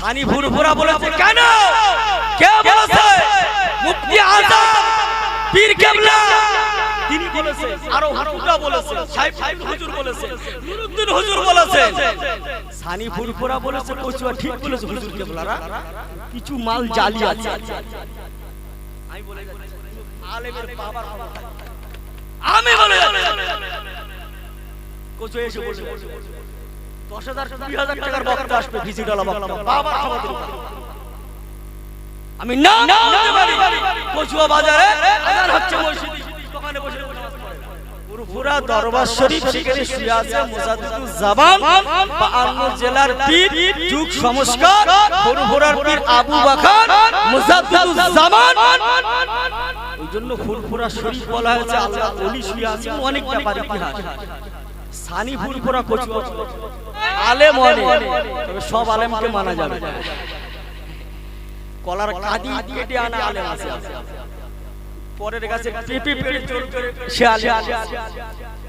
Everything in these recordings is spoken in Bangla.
সানি ফুরফুরা বলেছে কেন? কে বলেছে? মুফতি আযম পীর কেবলা তিনি বলেছে, আরো হুজুররা বলেছে, সাহেব হুজুর বলেছে, নুরুদ্দিন হুজুর বলেছে। সানি ফুরফুরা বলেছে কচুয়া ঠিক বলেছে হুজুর কেবলারা, কিছু মাল জালি আছে। আমি বলে যাচ্ছি আলেমের বাবার কথা, আমি বলে যাচ্ছি কচুয়া এসে বসে 10,000 20,000 টাকার বক্তা আসবে, ভিজিটালা বক্তা বাবার আমাদের। আমি নাম বলতে পারি, কচুয়া বাজারে আজান হচ্ছে, মসজিদে দোকানে বসে ফুরফুরা দরবার শরীফ, সেখানে শুয়ে আছে মুজাদ্দিদুজ্জামান 52 জেলার পীর, যুগ সংস্কার ফুরফুরার পীর আবু বকর মুজাদ্দিদুজ্জামান। ওইজন্য ফুরফুরা শরীফ বলা হয়েছে, আল্লাহ ওলি শুয়ে আছেন, অনেক ব্যাপার ইতিহাস। সানি ফুরফুরা কচুয়া আলেম অনেক, তবে সব আলেমকে মানা যাবে না। কলার কাদি কেটে আনা আলেম আছে, পরের কাছে পেপে পেড়ে চোর করে সে আলেম,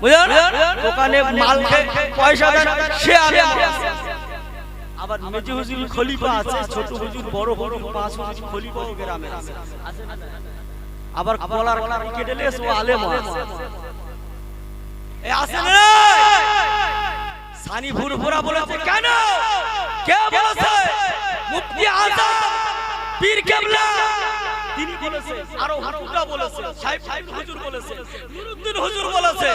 বুঝলেন? দোকানে মাল পয়সা দেন সে আলেম। আবার মেজি হুজুর খলিফা আছে, ছোট হুজুর বড় হুজুর 5 হুজুর খলিফা গ্রামে আছে। আবার কলার কাদি কেটে লেস ও আলেম আছে, এ আছে না? সানি ফুরফুরা বলেছে কেন? কে বলেছে? মুফতি আযম পীর কেবলা তিনি বলেছে, আরো হুজুররা বলেছে, সাহেব হুজুর বলেছে, নুরুদ্দিন হুজুর বলেছে।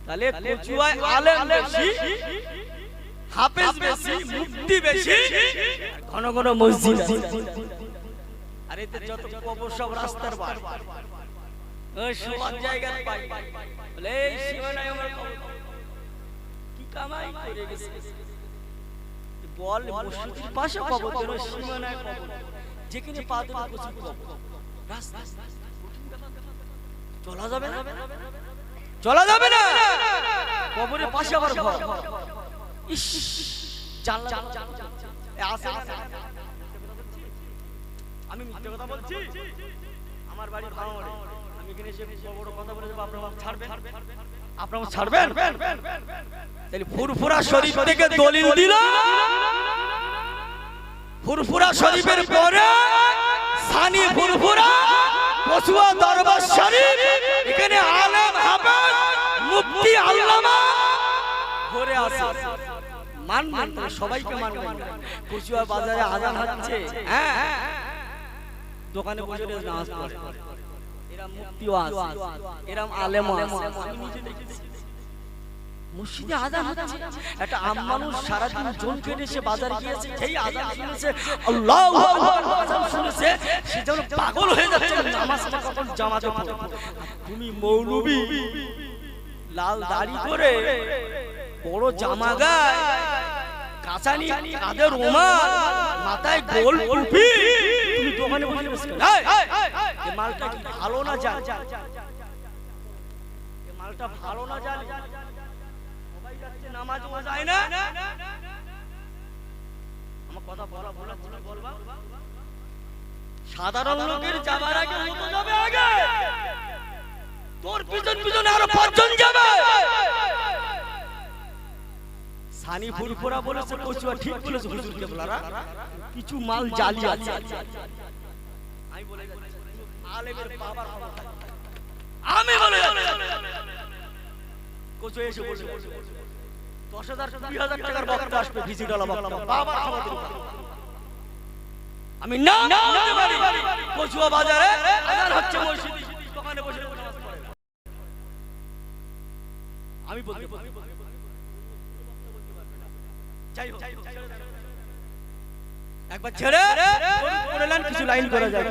তাহলে কচুয়ায় আলেম বেশি, হাফেজ বেশি, মুফতি বেশি, ঘন ঘন মসজিদ আছে। আর এতে যত কবর সব রাস্তার বার, ওই সব জায়গায় পাই, বলে এই সীমানায় আমার কবর কি কামাই করে গেছে। বল মসজিদের পাশে কবর, যেন সীমানায় কবর, যেখানে পা দেবে কচুর কবর, রাস্তা চলা যাবে না, চলা যাবে না। কবরের পাশে আবার ঘর, ইস জানলা আছে না? আমি মিথ্যে কথা বলছি? আমার বাড়ি ভাঙড়ে, আমি এখানে এসে বড় কথা বলে আপনারা আমাকে ছাড়বেন? আপনারা ছাড়বেন? তাহলে ফুরফুরা শরীফ থেকে দলিল দিল, ফুরফুরা শরীফের পরে সানি ফুরফুরা কচুয়া দরবার শরীফ, এখানে আলেম হাফেজ মুফতি আল্লামা ঘরে আছে। মানবেন তো, সবাইকে মানবেন না। কচুয়া বাজারে আজান হচ্ছে, হ্যাঁ দোকানে বসে নামাজ পড়ে, এরকম মুফতিও আছে, এরকম আলেমও আছে। আমি নিজে দেখেছি মসজিদে আজান হচ্ছে, একটা আম মানুষ সারাদিন জন কেটে সে বাজার গিয়েছে, সেই আজান শুনেছে, আল্লাহু আকবার আজান শুনেছে, সে যেন পাগল হয়ে যাচ্ছে, নামাজটা কখন জামাতে পড়ে। তুমি মৌলবি লাল দাড়ি করে, বড় জামা গায়ে, কাঁচানি কাঁধে রুমাল, মাথায় গোল টুপি, তুমি দোকানে বসে বসে এই মালটা কি ভালো না জানি, এই মালটা ভালো না জানি, সবাই যাচ্ছে নামাজ যায় না। আমার কথা বলা বলা বলবা, সাধারণ লোকের যাবার আগে মতো যাবে আগে, তোর পিছন পিছনে আরো 5 জন যাবে। সানি ফুরফুরা বলেছে কচুয়া ঠিক বলেছে হুজুর কেবলারা, কিছু মাল জালি আছে। আমি বলে যাচ্ছি আলেমের বাবার কথা, আমি বলে যাচ্ছি কচুয়া এসে বসে 10,000 20,000 টাকার বক্তা আসবে, ভিজিটালা বক্তা বাবার আমাদের। আমি নাম বলতে পারি, কচুয়া বাজারে আজান হচ্ছে, মসজিদে দোকানে বসে নামাজ পড়ে। আমি বলতে পারি, একবার ছেড়ে পড়লেন, কিছু লাইন করা যায়,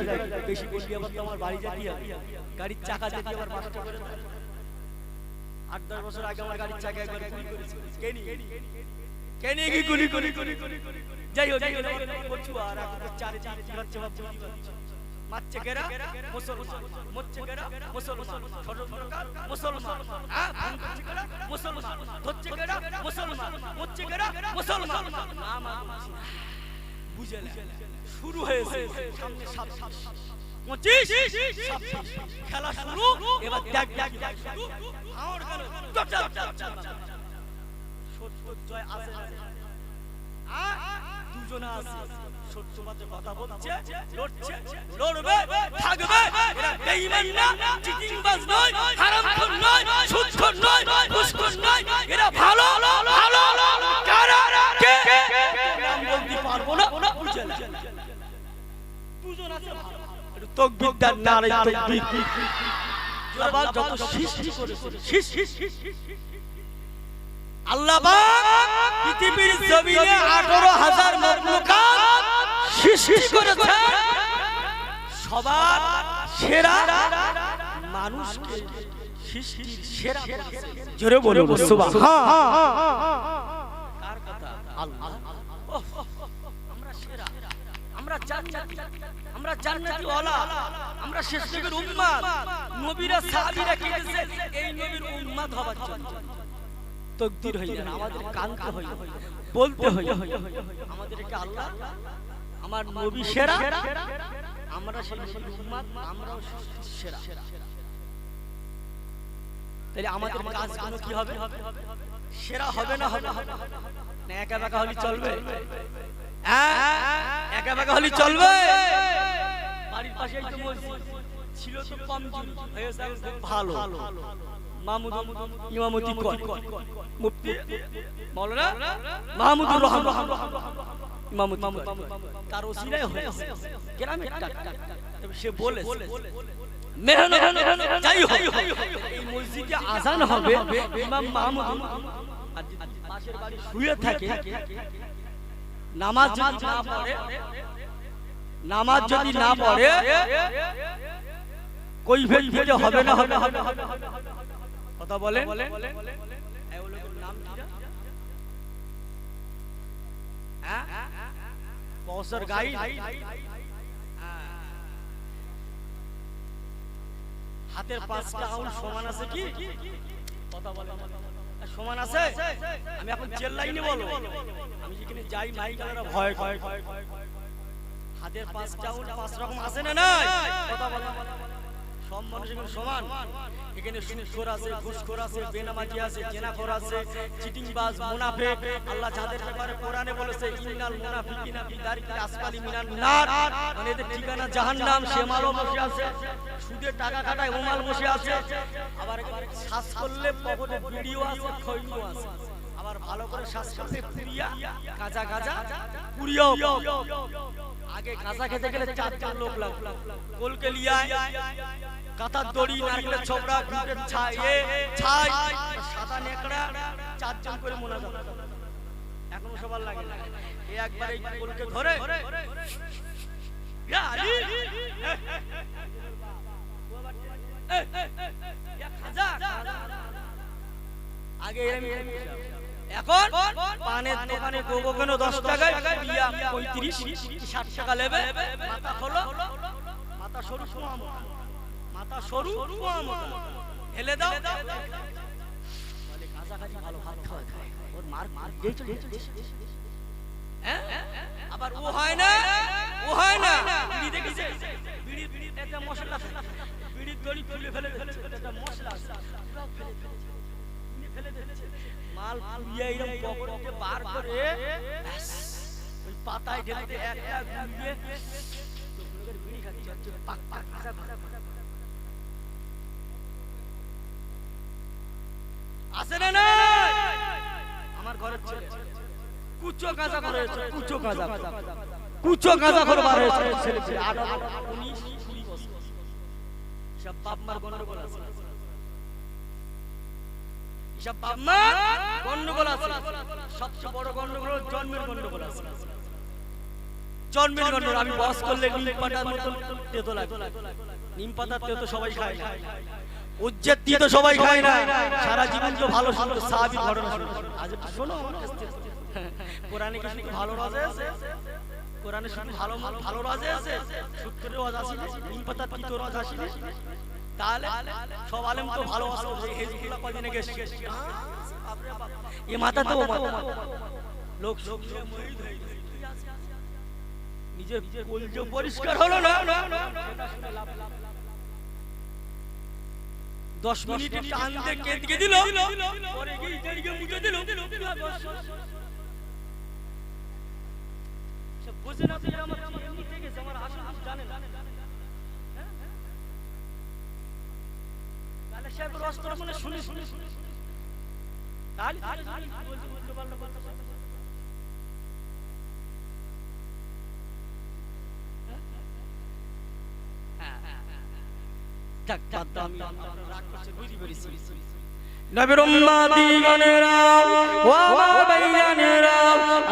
বেশি বেশি আবার তোমার বাড়ি যেতে হবে, গাড়ির চাকা যেতে আবার 5টা করে। 8-10 বছর আগে আমার গাড়ির চাকা একবার গুলি করেছে, কেনি কি গুলি যাই হোক, কচুয়া আর চারে কি হচ্ছে মারছে কেরা মুসলমান, মরছে কেরা মুসলমান, ষড়যন্ত্রকার মুসলমান, ফোন করছে কেরা মুসলমান, ধরছে কেরা মুসলমান, মরছে কেরা মুসলমান। নাম বুঝলে শুরু হয়েছে, সামনে 25 26 খেলা শুরু। এবার দেখ শুরু, আর গেল সত্য জয় আছে, লোকজন আছে সত্যবাদী কথা বলছে, লড়ছে, লড়বে, থাকবে। এরা বেঈমান না, চিটিংবাজ নয়, হারামখোর নয়, সুদখোর নয়, ঘুষখোর নয়। এরা ভালো ভালো কারা কে নাম বলতে পারবো না, বুঝে না। দুজন আছে ভালো, একটু তাকবীর দেন, নারে তাকবীর। আবার যত সৃষ্টি করেছে আল্লাহ পাক পৃথিবীর জমিনে 18,000 মখলুকাত সৃষ্টি করেছেন। সবার সেরা মানুষকে সৃষ্টির সেরা করেছেন। জোরে বলুন সুবহান। কার কথা? আল্লাহ। আমরা সেরা, আমরা জান্নাতি, আমরা জান্নাতি ওয়ালা, আমরা শেষ নবীর উম্মত। নবীরা সাহাবীরা কেঁদেছে এই নবীর উম্মত হবার জন্য। তাকদীর হই না, আমাদের কানতে হই, বলতে হই আমাদেরকে আল্লাহ আমার নবী সেরা, আমরা সেই নবীর উম্মত, আমরাও সেরা। তাহলে আমাদের কাজগুলো কি হবে? সেরা হবে না হবে না একা একা হলে চলবে? হ্যাঁ, একা একা হলে চলবে? বাড়ির পাশেই তো মসজিদ ছিল, তো কমজোরি হয়েছে, খুব ভালো মাহমুদ ইমামতি করে, মুফতি মাওলানা মাহমুদুর রহমান ইমামতি তার ওসিলায় হয়েছে গ্রামে তবে সে বলে মেহনত যাই হোক এই মসজিদে আজান হবে, ইমাম মাহমুদ আর পাশের বাড়ি শুয়ে থাকে, নামাজ যদি না পড়ে, নামাজ যদি না পড়ে কই ভেদ দিতে হবে না হবে কথা বলেন। বছর গাই হাতের 5টা আঙুল সমান আছে কি? কথা বলেন সমান আছে? আমি এখন চেল্লাইনি বলো, আমি যেখানে যাই মাইকালারা ভয় ভয় হাতের 5টা আঙুল 5 রকম আছে না নাই? কথা বলেন সব মানুষ এখানে সমান? এখানে সুদখোর আছে, ঘুষখোর আছে, বেনামাজি আছে, জেনাখোর আছে, চিটিংবাজ, মুনাফিক। আল্লাহ যাদের ব্যাপারে কোরআনে বলেছে ইন্নাল মুনাফিকিনা ফি দারিকিল আসফালি মিনান নার, মানে এদের ঠিকানা জাহান্নাম। সে মালও বসে আছে, সুদের টাকা কাটায় ওমাল বসে আছে। আবার শ্বাস করলে পকেটে ভিডিও আছে, খৈনিও আছে। আবার ভালো করে শ্বাস করলে পুরিয়া গাঁজা গাঁজা পুরিয়াও। আগে গাঁজা খেতে গেলে 4 লোক লাগতো, কোলকে লিয়ায় কাতার দড়ি, নারকেলের ছোবড়া, ঘুটের ছাই, সাদা নেকড়া, 4 জন করে মোনাজাত। এখন সবার লাগে না, এই একবার এই কোলকে ধরে ইয়া আলী আগে এখন পানের দোকানে গোগো কেন 10 টাকায়, বিয়া 35-60 টাকা নেবে। মাথা খোলো, মাথা সরু সোয়া মোটা, মাথা সরু সোয়া মোটা, হেলে দাও বলে কাছাকাছি ভালো ভাত খাওয়া খায়, ওর মার দিয়ে চলে হ্যাঁ। আবার ও হয় না, ও হয় না, বিড়ি দেখেছে, বিড়ি একটা মশলা, বিড়ির দড়ি খুলে ফেলে একটা মশলা ফেলে দিচ্ছে, মাল পুড়িয়ে এরকম পকেটে বার করে ওই পাতায় ঢেলে একটা গুলিয়ে লোকের বিড়ি খাচ্ছে, পাক পাক আসে না না। আমার ঘরের ছেলে কুচো গাঁজা করে, কুচো গাঁজা, কুচো গাঁজা করে বার হয়েছে ছেলে, 18-19-20 বছর। সব বাপ মার গন্ডগোল আছে, সব বাপ মার গন্ডগোল আছে। সবচেয়ে বড় গন্ডগোল জন্মের গন্ডগোল আছে, জন্মের গন্ডগোল। আমি বস করলে নিম পাতার মতো তেতো লাগে, নিম পাতার তেতো সবাই খায় না, উজ্জত দিয়ে তো সবাই খায় না। সারা জীবন তো ভালো সুন্দর সাহাবীর ঘটনা আজ একটু শোনো আমার কাছ থেকে। কোরআনে কি শুধু ভালো রাজে আছে? কোরআনে শুধু ভালো ভালো রাজে আছে? সূত্রের রাজ আছে, নিম পাতার তিতো রাজ আছে। তাহলে সব আলেম তো ভালো আছে, এই হেজবুল্লাহ কদিনে গেছে এ মাথা তো লোক নিজের কলজে পরিষ্কার হলো না, 10 মিনিটে টান দিয়ে কেটে দিল, পরে গিয়ে মুছে দিল। বুঝে না তুই আমার এমনি থেকে গেছে আমার আসল জানে না তাহলে সে রস্ত মনে শুনে তাহলে বলতে বলতে পারলো নবীর উম্মতিগণেরা ও আমার ভাইজানেরা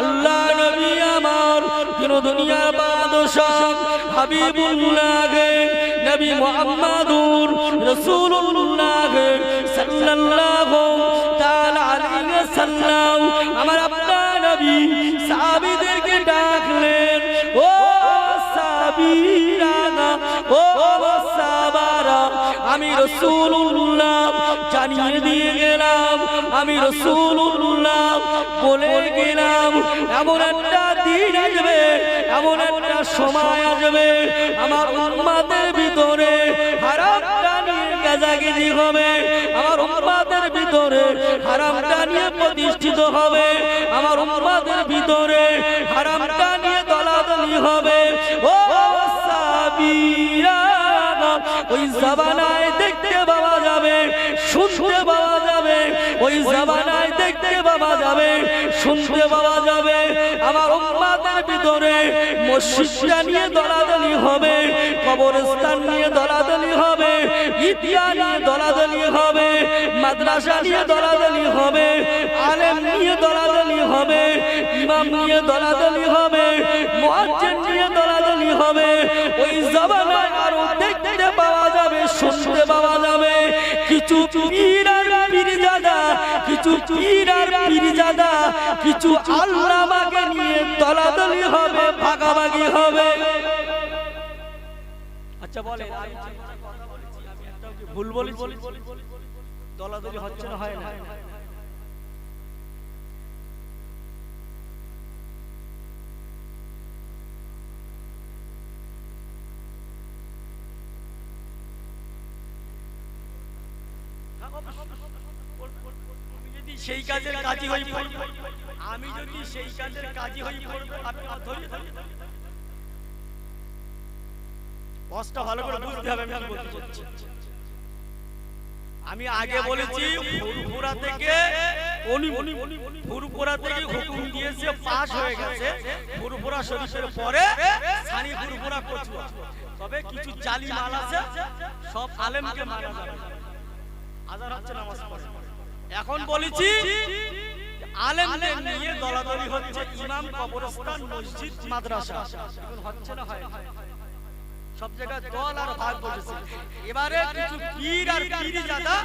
আল্লাহ নবী আমার তিন দুনিয়ার বাদশা হাবিবুল্লাহ নবী মুহাম্মদুর রাসূলুল্লাহ সাল্লাল্লাহু তাআলা আলাইহি ওয়াসাল্লাম আমার আপনার নবী সাহাবীদেরকে ডাকলেন ও সাহাবীরা ও সাহাবারা আমি রাসূলুল্লাহ জানিয়ে দিয়ে গেলাম আমি রাসূলুল্লাহ বলে গেলাম এমন একটা দিন আসবে এমন একটা সময় আসবে আমার উম্মতের ভিতরে হারামটা নিয়ে গাজাগিজি হবে আমার উম্মতের ভিতরে হারামটা নিয়ে প্রতিষ্ঠিত হবে আমার উম্মতের ভিতরে হারামটা নিয়ে দলাদলি হবে ও সাহাবীরা ওই জামানায় দেখতে পাওয়া যাবে শুনতে পাওয়া যাবে ওই জামানায় দেখতে পাওয়া যাবে শুনতে পাওয়া যাবে আমার উম্মতের ভিতরে মসজিদটা নিয়ে দলাদলি হবে কবরস্থান নিয়ে দলাদলি হবে ঈদগাহ নিয়ে দলাদলি হবে মাদ্রাসা নিয়ে দলাদলি হবে আলেম নিয়ে দলাদলি হবে ইমাম নিয়ে দলাদলি হবে মুয়াজ্জিন নিয়ে দলাদলি হবে ওই জামানায় আরো দেখতে পাওয়া যাবে শুনতে পাওয়া যাবে কিছু পীর আর পীরজাদা কিছু পীর আর পীরজাদা কিছু আল্লামাকে নিয়ে দলাদলি হবে ভাগাভাগি হবে আচ্ছা বলে আমি কথা বলেছি আমি একটাও কি ভুল বলেছি দলাদলি হচ্ছে না হয় না সেই কাজের কাজী হই আমি যদি সেই কাজের কাজী হই আপনি ধরে বসটা ভালো করে বুঝতে হবে আমি বলতে চাচ্ছি আমি আগে বলেছি ফুরফুরা থেকে ফুরফুরা থেকে হুকুম দিয়েছে পাস হয়ে গেছে ফুরফুরা শরীফের পরে সানি ফুরফুরা কচুয়া তবে কিছু জালি মাল আছে সব আলেমকে মানা যাবে আজান হচ্ছে নামাজ পড়ে এখন বলেছি আলেমদের নিয়ে দলাদলি হচ্ছে ইমাম কবরস্থান মসজিদ মাদ্রাসা এখন হচ্ছে না হয় সব জায়গায় দল আর ভাগ বসেছে এবারে কিছু পীর আর পীরজাদা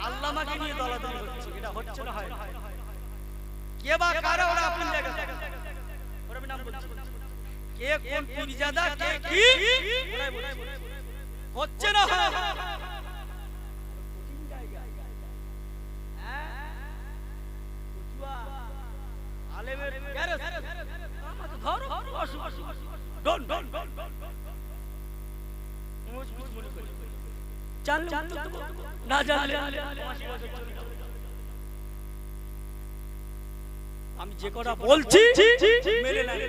আল্লামাকে নিয়ে দলাদলি হচ্ছে এটা হচ্ছে না হয় কে বা কারা ওরা আপন জায়গা ওরা নাম বলছে কে কোন পীরজাদা কে কি ওরাই বলছে হচ্ছে না হয় আলেমের গ্যারেজ আমাকে ধরো ডন ডন না জানলে আমি যে কথা বলছি মেনে নেন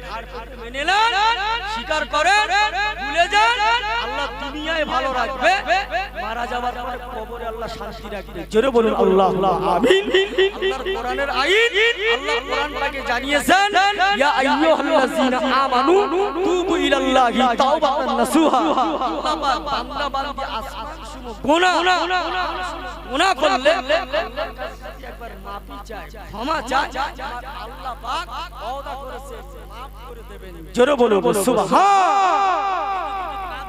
স্বীকার করেন ভুলে যান আল্লাহ দুনিয়ায় ভালো রাখবে মারা যাওয়ার পরে কবরে আল্লাহ শান্তি রাখবে জোরে বলুন আল্লাহ আমিন আল্লাহর কোরআনের আইন আল্লাহ কোরআন পাকে জানিয়েছেন ইয়া আইয়ুহাল্লাযীনা আমানু তুবু ইলাল্লাহি তাওবাতান নাসুহা আল্লাহ পাক বান্দা বান্দি আসমান শুনো গুনাহ করলে একবার মাফি চায় ক্ষমা চায় আল্লাহ পাক ওয়াদা করেছে maaf করে দেবেন জোরে বলুন সুবহান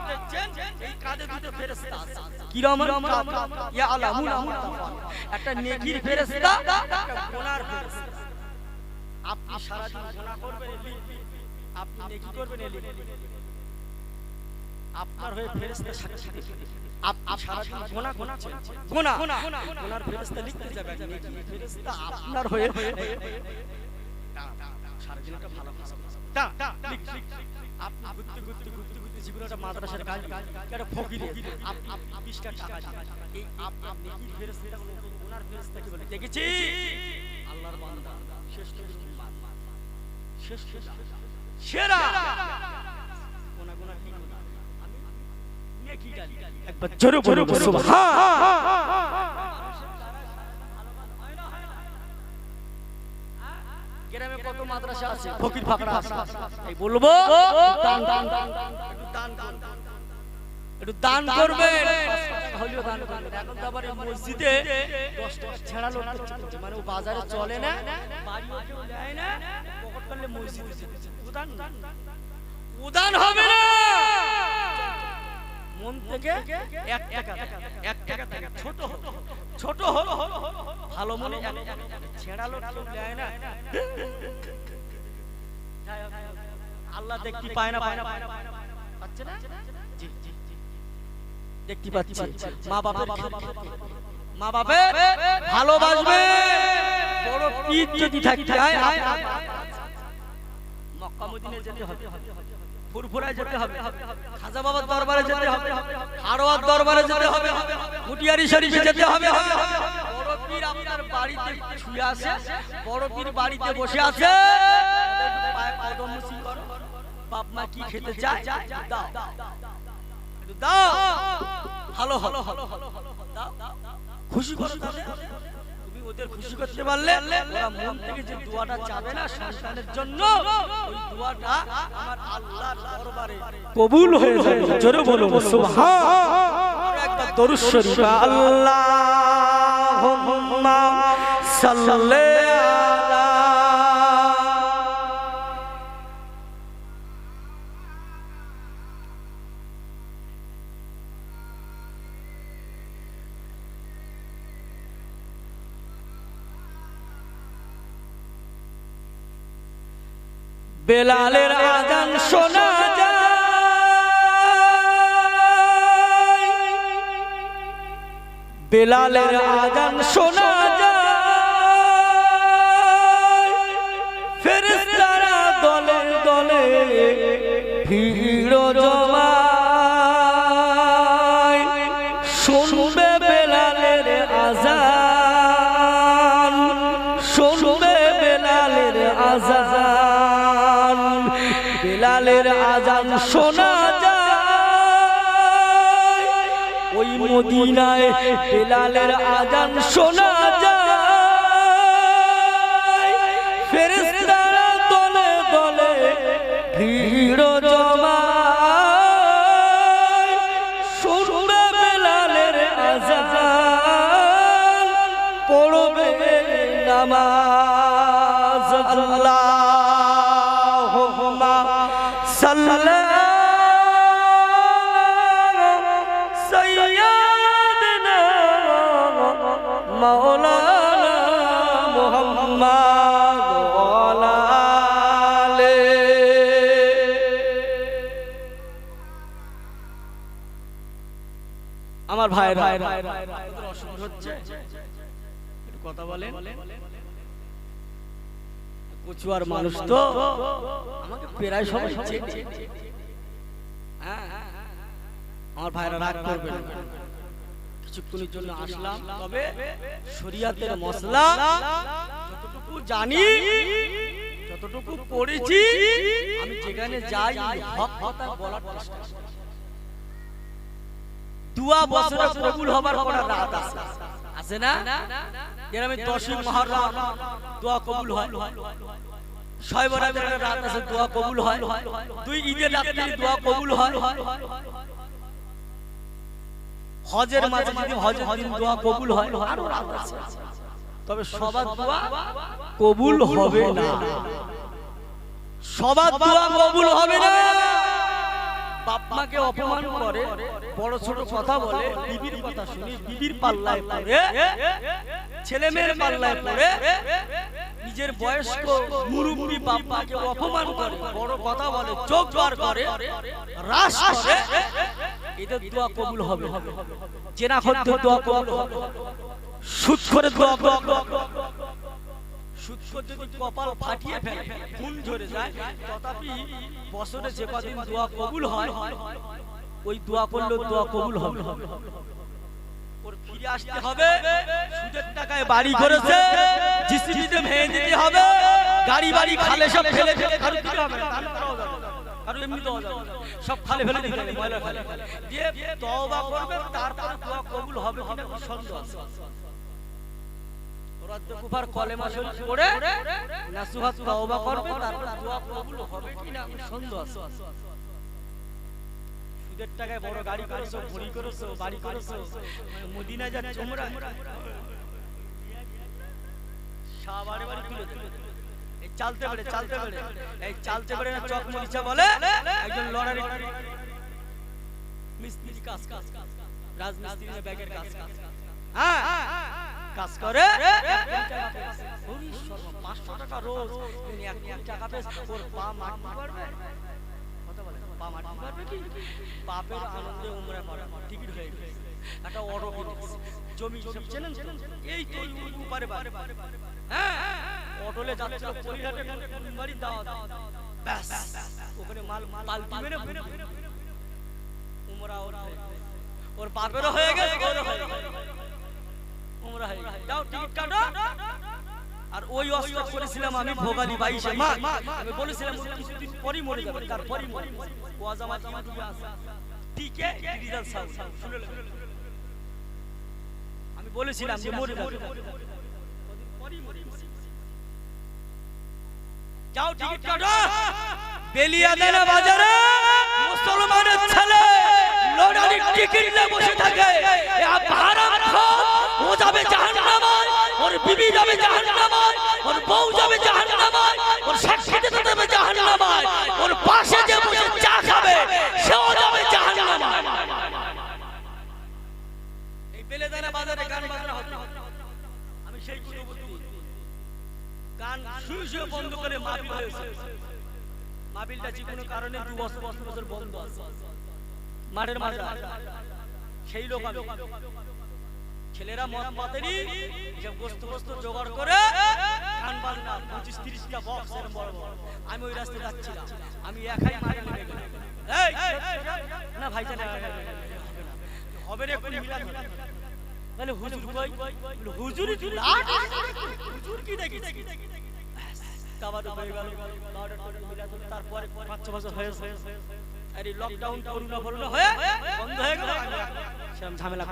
দেখছেন এই কাঁধে দুটো ফেরেশতা আছে কিরামান ইয়া আলামুনা একটা নেকির ফেরেশতা একটা গুনার ফেরেশতা আপনি সারা দিন গুনাহ করবেন আপনি নেকি করবেন আপনার হয়ে ফেরেশতা সাক্ষী দেবে আপনি সারা দিন গুনাহ করছেন গুনার ফেরেশতা লিখতে যাবে নেকি ফেরেশতা আপনার হয়ে সারা দিনটা ভালো আপনি ঘুরতে জীবনটা মাদ্রাসার কাজ একটা ফকির আপনি 20টা টাকা এই আপনার নেকির ফেরেশতা গুনার ফেরেশতা কি বলে দেখেছি আল্লাহর বান্দা শেষ সেরা একবার জোরে বলো সুবহান। গ্রামে কত মাদ্রাসা আছে, ফকির ফাকরা আছে, এই বলবো দান দান একটু দান করবেন, হলিও দান করবেন। এখন তো আবার মসজিদে 10 টাকা ছেড়া লোক চলছে, মানে ও বাজারে চলে না, বাড়িও কেউ দেয় না, পকেট করলে মসজিদে উদান উদান হবে না, মন থেকে 1 টাকা ছোট ছোট হলো ভালো মনে ছেড়া লোক কেউ দেয় না। আল্লাহ দেখতে পায় না, পাচ্ছে না, জি জি দেখতে পাচ্ছে। মা বাপের ভালোবাসবে, বড় পীর যদি থাকতে হয় মক্কা মদিনা যেতে হবে, ফুরফুরায় যেতে হবে, খাজা বাবার দরবারে যেতে হবে, হারোয়ার দরবারে যেতে হবে, মুটিয়ারি শরীফে যেতে হবে। বড় পীর আপনার বাড়িতে শুয়ে আছে, বড় পীর বাড়িতে বসে আছে, পায়ে কদম মুসি করো, বাপ মা কি খেতে চায় দাও দাও, ভালো ভালো দাও, খুশি করো তাদের। তুমি ওদের খুশি করতে পারলে ওরা মন থেকে যে দোয়াটা চাবে না সন্তানের জন্য, ওই দোয়াটা আমার আল্লাহর দরবারে কবুল হয়ে যাবে। জোরে বলো সুবহান। একবার দরুদ শরীফ আল্লাহুম্মা সাল্লি আলা বেলালের আযান শোনা যায়, বেলালের আযান শোনা যায়, ফেরেশতারা দলে দলে ভিড় জমায়, শুনবে বেলালের আযান, শুনবে বেলালের আযান, বেলালের আযান শোনা যায়, ওই মদিনায় বেলালের আযান শোনা যায়, ফেরেশতারা দলে দলে ভিড় জমায়, শুনবে বেলালের আযান, পড়বে নামাজ। আল্লাহুম্মা সাল্লি সাইয়্যিদিনা মাওলানা মুহাম্মদ ওয়া আলি। আমার ভাইরা অসুবিধা হচ্ছে, একটু কথা বলেন। কচুয়ার মানুষ তো আমাকে প্রায় সবাই চেনে, আমার ভাইরা রাগ করবেন, কিছুক্ষণের জন্য আসলাম, তবে শরীয়তের মসলা যতটুকু জানি, যতটুকু পড়েছি, আমি যেখানে যাই হক কথা বলার চেষ্টা করি। দুয়া বছরে কবুল হবার পর রাত আছে না, গ্রামে 10ই মুহররম দোয়া কবুল হয়, ছয় বরাতের রাত আছে দোয়া কবুল হয়, 2 ঈদের রাতে দোয়া কবুল হয়, হজের মাঝে যদি হজের দিন দোয়া কবুল হয়, আরো রাত আছে। তবে সবার দোয়া কবুল হবে না, সবার দোয়া কবুল হবে না। বাপ মাকে অপমান করে, বড় ছোট কথা বলে, বিবির কথা শুনি, বিবির পাল্লায় পড়ে, ছেলে মেয়ের পাল্লায় পড়ে, নিজের বয়স্ক মুরুব্বি বাপ মাকে অপমান করে, বড় কথা বলে, চোখ বার করে, রাশ করে, এদের দোয়া কবুল হবে। জেনাখোরদের দোয়া কবুল হবে, সুদখোরের দোয়া কবুল হবে। সুদখোর যদি কপাল ফাটিয়ে ফেলে, খুন ঝরে যায়, তথাপি বছরে যে কদিন দোয়া কবুল হয়, ওই দোয়া করলে দোয়া কবুল হবে। ওর ফিরে আসতে হবে, সুদের টাকায় বাড়ি করেছে, জিসিবিতে ভেঙে দিতে হবে, গাড়ি বাড়ি খালে সব ফেলে ফেলে কারো দিতে হবে না, দান করাও যাবে না, কারো এমনি দেওয়া যাবে না, সব খালে ফেলে দিতে হবে, ময়লা খালে দিয়ে তওবা করবে, তারপর দোয়া কবুল হবে কিনা কোনো সন্দেহ আছে। ওরা তো কুফার কলেমা শরীফ পড়ে নাসুহা তওবা করবে, তারপর দোয়া কবুল হবে কিনা কোনো সন্দেহ আছে। সুদের টাকায় বড় গাড়ি করেছো, ঘড়ি করেছো, বাড়ি করেছো, মদিনায় যা চোমরা সাবারে বাড়ি তুলে এই চালতে পারে এই চালতে পারে না, চক মরিচা বলে একজন লড়ারি মিস্ত্রি কাজ রাজমিস্ত্রি না ব্যাগের কাজ হ্যাঁ কাজ করে 500 টাকা রোজ, 1 কোটি টাকা পেস, ওর পা মাটি পারবে কথা বলে, পা মাটি পারবে কি? বাপের আনন্দে উমরা করা টিকিট হয়ে গেছে, একটা অটো কিনেছে, জমি সব চেনেন এই তো উপরে হ্যাঁ অটোলে যাচ্ছিল পরিহাটে বাড়ি দাওয়াত, ব্যাস ওখানে মাল পাল্টি মেরে উমরা ওর বাপেরও হয়ে গেছে, ওরও হয়ে গেছে, উমরা হয়ে গেছে, যাও টিকিট কাটো। আর ওই অস্ত্র করেছিলাম আমি ভোগালী 22 মাস, আমি বলেছিলাম কিছুদিন পরই মরে যাবে, তারপরই মরে গেছে। ওয়াজামাত ইউটিউবে আছে, টিকে রিজাল্ট শুনে আমি বলেছিলাম যে মরে যাবে, যাও টিকিট কাটো। বেলিয়াদানা বাজারে মুসলমানের ছেলে লড়ারি টিকিট নিয়ে বসে থাকে, হারামখোর, ও যাবে জাহান্নামে, ওর বিবি যাবে জাহান্নামে, ওর বউ যাবে জাহান্নামে, ওর সাক্ষী দিতে যাবে জাহান্নামে, ওর পাশে যে বসে চা খাবে সেও যাবে জাহান্নামে। এই বেলিয়াদানা বাজারে গান বাজনা হতো, আমি সেই পূর্ববর্তী গান শুয়ে বন্ধ করে মাহফিল হয়েছে, মাহফিলটা যে কোনো কারণে 2 বছর বন্ধ আছে, মাঠের মাঝে সেই লোক ছেলেরা মদ পাতেনি সব গোস্ত জোগাড় করে গান বাজনা 25-30টা বক্স এর বড় বড়, আমি ওই রাস্তায় যাচ্ছিলাম, আমি একাই মাঠে নেমে গেলাম, এই না ভাই জানা হবে রে কোন মিলাদ বলে হুজুর কই, বলে হুজুরই কি লাট, হুজুর কি দেখি কাবার হয়ে গেল, মিলাদ তারপরে 5-6 বছর হয়েছে, আর এই লকডাউন করোনা হয়ে বন্ধ হয়ে গেল, সেরকম ঝামেলা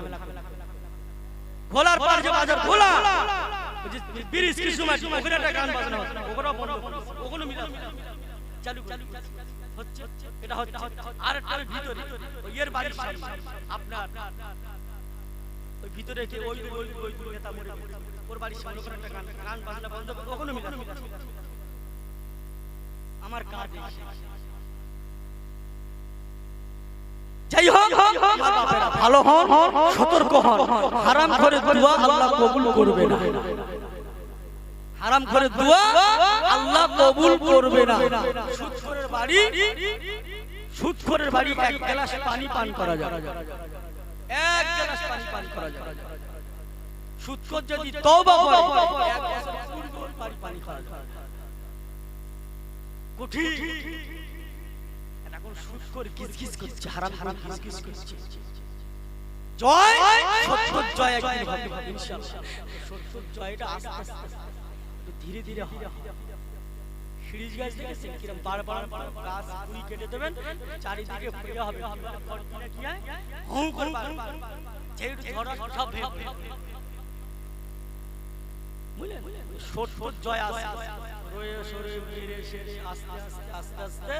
খোলার পর যে বাজার খোলা ব্রিজ কি সময় ওখানে একটা গান বাজনা হচ্ছে, ওখানেও বন্ধ, ওখানে মিলাদ চালু হচ্ছে, এটা হচ্ছে। আর একটা ভিতরে ওই এর বাড়ির সামনে আপনার ওই ভিতরে কি ওই নেতা মরে গেছে, ওর বাড়ির সামনে ওখানে একটা গান বাজনা বন্ধ, ওখানে মিলাদ। আমার কাজ যাই হোক, ভালো হন, সতর্ক হন, হারাম করে দোয়া আল্লাহ কবুল করবে না, হারাম করে দোয়া আল্লাহ কবুল করবে না। সুদখোরের বাড়ি 1 গ্লাস পানি পান করা যায়, 1 গ্লাস পানি পান করা যায়, সুদখোর যদি তওবা করে 1 বছর পূর্বে পানি খাওয়া যায় কঠিন। এখন সুদখোর কিসকিস করছে, হারাম কিসকিস করছে, জয় সত্যর জয় একদিন হবে ইনশাআল্লাহ, সত্যর জয়টা আস্তে আস্তে ধীরে ধীরে হবে। শিরিষ গাছ দেখেছেন কিরকম বারবার গাছ কুড়ি কেটে দেবেন, চারিদিকে ফুলে হবে, কি হয় হু করে বারবার যেহেতু ঝড় সব বুঝলেন, সত্যর জয় আসে রয়ে সরে ফিরে শেষে আস্তে আস্তে আস্তে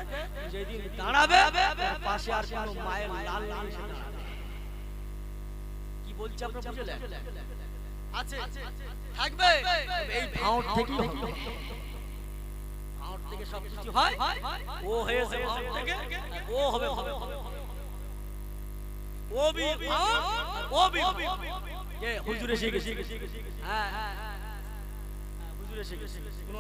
যেদিন দাঁড়াবে পাশে আর কোনো মায়ের লাল লাল কি বলছে আপনারা বুঝলেন আছে থাকবে, এই ভাঁড় থেকে সব কিছু হয়, ও হয়েছে ভাঁড় থেকে, ও হবে ও বি হুজুরে শিখে, হ্যাঁ হুজুরে শিখে কোনো